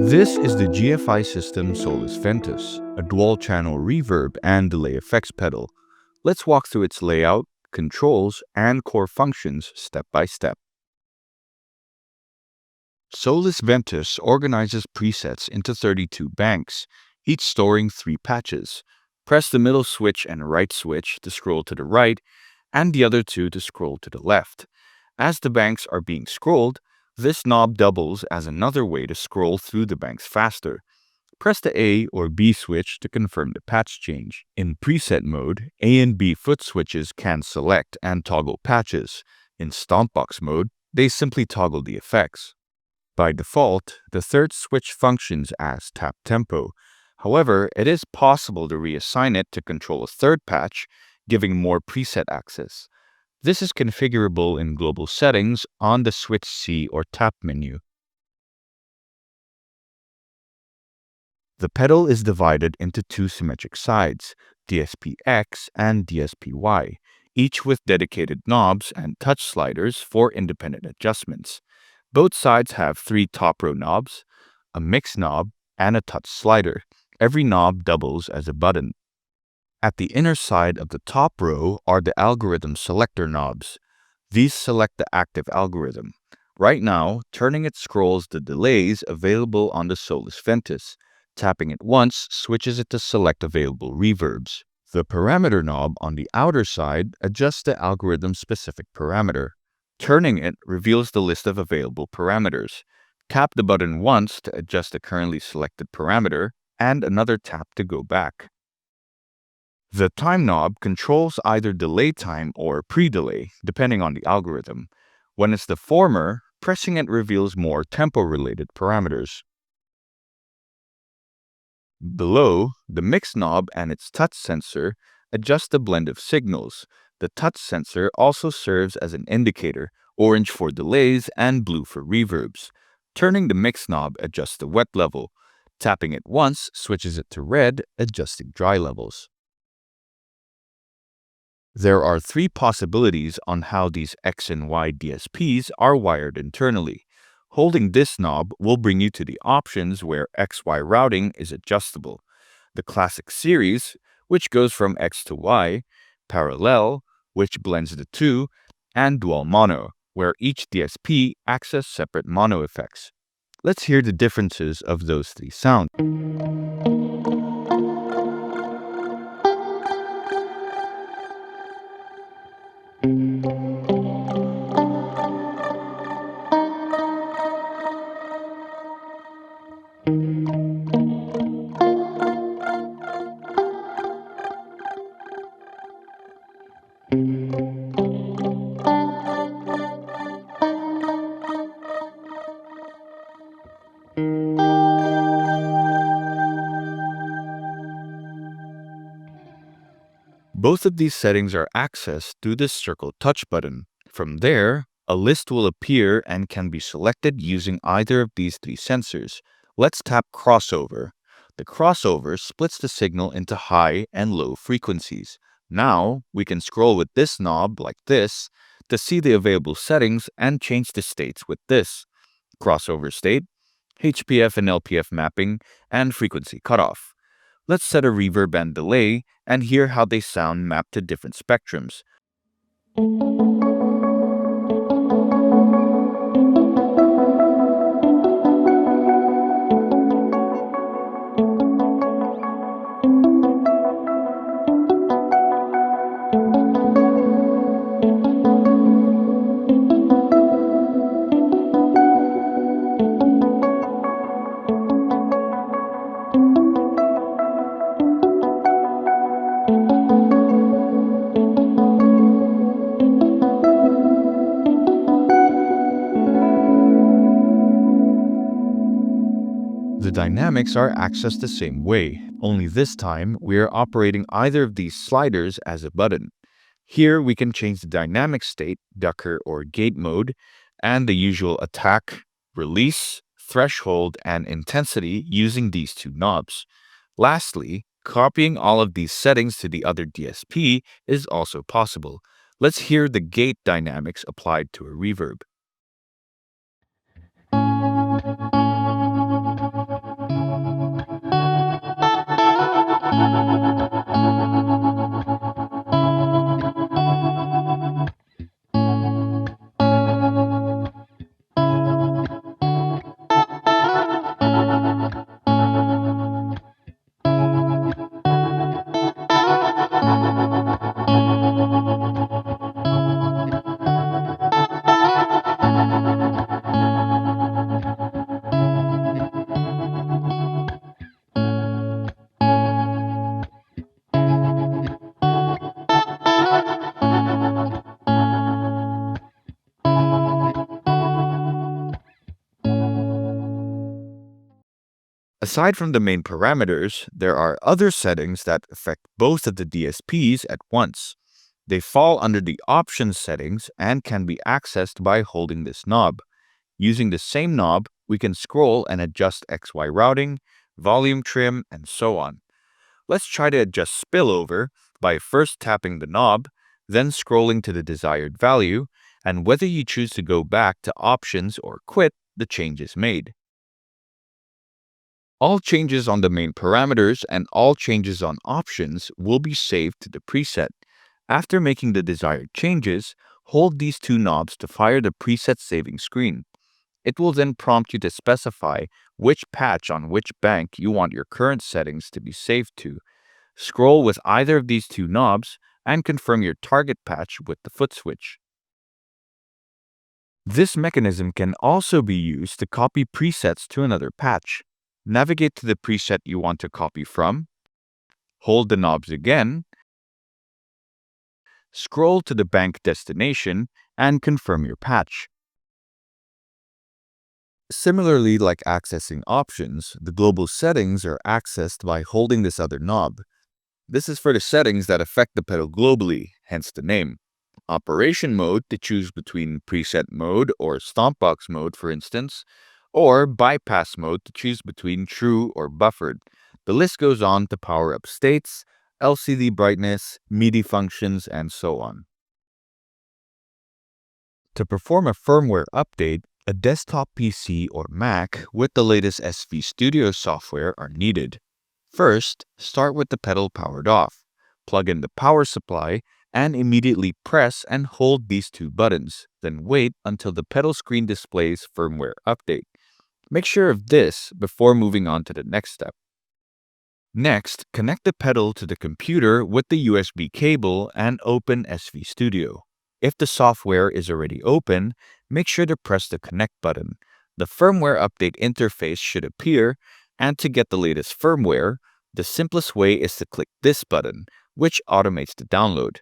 This is the GFI system Solis Ventus, a dual-channel reverb and delay effects pedal. Let's walk through its layout, controls, and core functions step by step. Solis Ventus organizes presets into 32 banks, each storing 3 patches. Press the middle switch and right switch to scroll to the right, and the other two to scroll to the left. As the banks are being scrolled, this knob doubles as another way to scroll through the banks faster. Press the A or B switch to confirm the patch change. In preset mode, A and B foot switches can select and toggle patches. In stompbox mode, they simply toggle the effects. By default, the third switch functions as tap tempo. However, it is possible to reassign it to control a third patch, giving more preset access. This is configurable in global settings on the Switch C or tap menu. The pedal is divided into two symmetric sides, DSP-X and DSP-Y, each with dedicated knobs and touch sliders for independent adjustments. Both sides have 3 top row knobs, a mix knob, and a touch slider. Every knob doubles as a button. At the inner side of the top row are the algorithm selector knobs. These select the active algorithm. Right now, turning it scrolls the delays available on the Solis Ventus. Tapping it once switches it to select available reverbs. The parameter knob on the outer side adjusts the algorithm-specific parameter. Turning it reveals the list of available parameters. Tap the button once to adjust the currently selected parameter, and another tap to go back. The time knob controls either delay time or pre-delay, depending on the algorithm. When it's the former, pressing it reveals more tempo-related parameters. Below, the mix knob and its touch sensor adjust the blend of signals. The touch sensor also serves as an indicator, orange for delays and blue for reverbs. Turning the mix knob adjusts the wet level. Tapping it once switches it to red, adjusting dry levels. There are 3 possibilities on how these X and Y DSPs are wired internally. Holding this knob will bring you to the options where XY routing is adjustable. The Classic Series, which goes from X to Y, Parallel, which blends the two, and Dual Mono, where each DSP acts as separate mono effects. Let's hear the differences of those 3 sounds. Both of these settings are accessed through the circle touch button. From there, a list will appear and can be selected using either of these 3 sensors. Let's tap Crossover. The crossover splits the signal into high and low frequencies. Now, we can scroll with this knob like this to see the available settings and change the states with this. Crossover state, HPF and LPF mapping, and frequency cutoff. Let's set a reverb and delay and hear how they sound mapped to different spectrums. The dynamics are accessed the same way, only this time we are operating either of these sliders as a button. Here we can change the dynamic state, ducker or gate mode, and the usual attack, release, threshold, and intensity using these 2 knobs. Lastly, copying all of these settings to the other DSP is also possible. Let's hear the gate dynamics applied to a reverb. Aside from the main parameters, there are other settings that affect both of the DSPs at once. They fall under the options settings and can be accessed by holding this knob. Using the same knob, we can scroll and adjust XY routing, volume trim, and so on. Let's try to adjust spillover by first tapping the knob, then scrolling to the desired value, and whether you choose to go back to options or quit, the change is made. All changes on the main parameters and all changes on options will be saved to the preset. After making the desired changes, hold these two knobs to fire the preset saving screen. It will then prompt you to specify which patch on which bank you want your current settings to be saved to. Scroll with either of these two knobs and confirm your target patch with the foot switch. This mechanism can also be used to copy presets to another patch. Navigate to the preset you want to copy from, hold the knobs again, scroll to the bank destination, and confirm your patch. Similarly, like accessing options, the global settings are accessed by holding this other knob. This is for the settings that affect the pedal globally, hence the name. Operation mode to choose between preset mode or stompbox mode, for instance, or bypass mode to choose between true or buffered. The list goes on to power up states, LCD brightness, MIDI functions, and so on. To perform a firmware update, a desktop PC or Mac with the latest SV Studio software are needed. First, start with the pedal powered off. Plug in the power supply and immediately press and hold these two buttons. Then wait until the pedal screen displays firmware update. Make sure of this before moving on to the next step. Next, connect the pedal to the computer with the USB cable and open SV Studio. If the software is already open, make sure to press the connect button. The firmware update interface should appear, and to get the latest firmware, the simplest way is to click this button, which automates the download.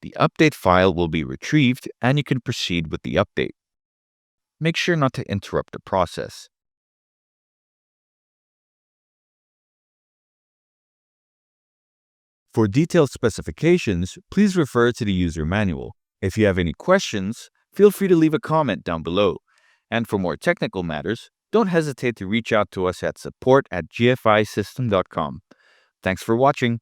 The update file will be retrieved and you can proceed with the update. Make sure not to interrupt the process. For detailed specifications, please refer to the user manual. If you have any questions, feel free to leave a comment down below. And for more technical matters, don't hesitate to reach out to us at support@gfisystem.com. Thanks for watching.